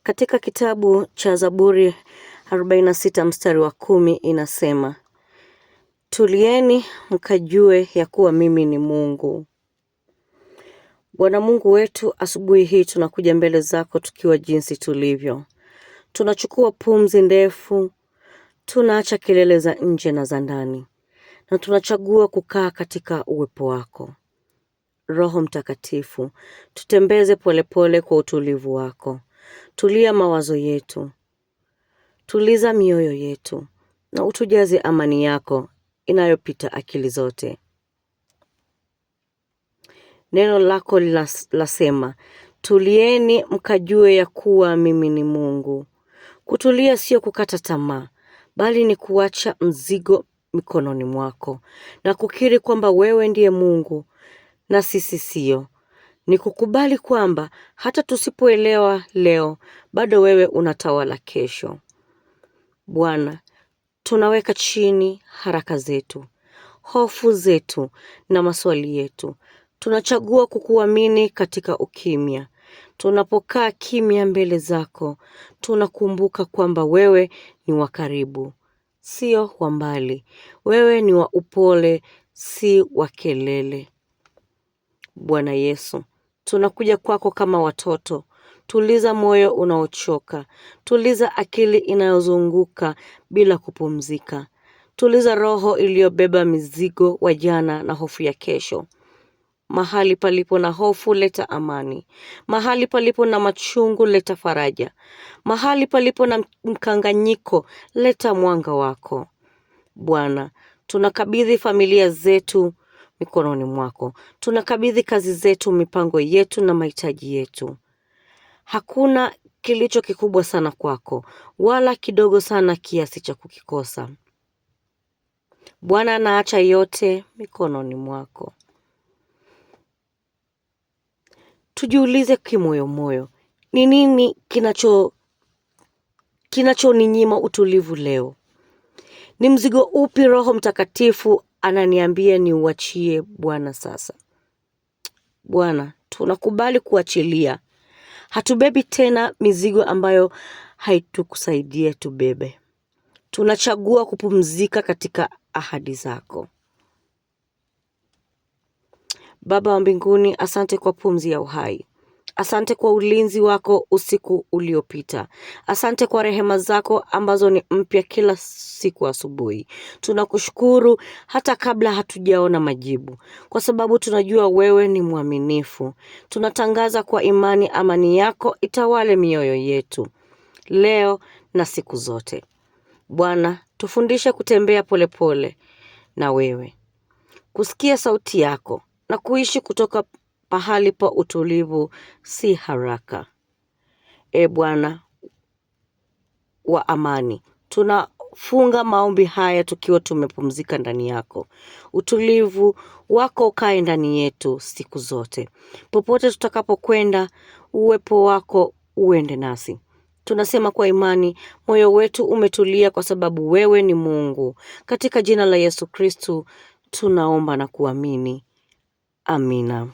Katika kitabu cha Zaburi 46 mstari wa 10 inasema, tulieni mkajue ya kuwa mimi ni Mungu. Bwana Mungu wetu, asubuhi hii tunakuja mbele zako tukiwa jinsi tulivyo. Tunachukua pumzi ndefu, tunaacha kelele za nje na za ndani, na tunachagua kukaa katika uwepo wako. Roho Mtakatifu, tutembeze polepole kwa utulivu wako. Tulia mawazo yetu, tuliza mioyo yetu, na utujaze amani yako inayopita akili zote. Neno lako lasema, tulieni mkajue ya kuwa mimi ni Mungu. Kutulia sio kukata tamaa, bali ni kuacha mzigo mikononi mwako na kukiri kwamba wewe ndiye Mungu na sisi sio. Ni kukubali kwamba hata tusipoelewa leo, bado wewe unatawala kesho. Bwana, tunaweka chini haraka zetu, hofu zetu na maswali yetu. Tunachagua kukuamini katika ukimya. Tunapokaa kimya mbele zako, tunakumbuka kwamba wewe ni wa karibu, sio wa mbali. Wewe ni wa upole, si wa kelele. Bwana Yesu, tunakuja kwako kama watoto. Tuliza moyo unaochoka, tuliza akili inayozunguka bila kupumzika. Tuliza roho iliyobeba mizigo wa jana na hofu ya kesho. Mahali palipo na hofu, leta amani. Mahali palipo na machungu, leta faraja. Mahali palipo na mkanganyiko, leta mwanga wako. Bwana, tunakabidhi familia zetu mikononi mwako. Tunakabidhi kazi zetu, mipango yetu na mahitaji yetu. Hakuna kilicho kikubwa sana kwako, wala kidogo sana kiasi cha kukikosa. Bwana, naacha yote mikononi mwako. Tujiulize kimoyomoyo, ni nini kinachoninyima utulivu leo? Ni mzigo upi Roho Mtakatifu ananiambia niuachie Bwana sasa? Bwana, tunakubali kuachilia. Hatubebi tena mizigo ambayo haitukusaidia tubebe. Tunachagua kupumzika katika ahadi zako. Baba wa mbinguni, asante kwa pumzi ya uhai. Asante kwa ulinzi wako usiku uliopita. Asante kwa rehema zako ambazo ni mpya kila siku asubuhi. Tunakushukuru hata kabla hatujaona majibu, kwa sababu tunajua wewe ni mwaminifu. Tunatangaza kwa imani amani yako itawale mioyo yetu leo na siku zote. Bwana, tufundishe kutembea polepole na wewe, kusikia sauti yako na kuishi kutoka pahali pa utulivu, si haraka. Bwana wa amani, tunafunga maombi haya tukiwa tumepumzika ndani yako. Utulivu wako ukae ndani yetu siku zote. Popote tutakapokwenda, uwepo wako uende nasi. Tunasema kwa imani, moyo wetu umetulia kwa sababu wewe ni Mungu. Katika jina la Yesu Kristo tunaomba na kuamini. Amina.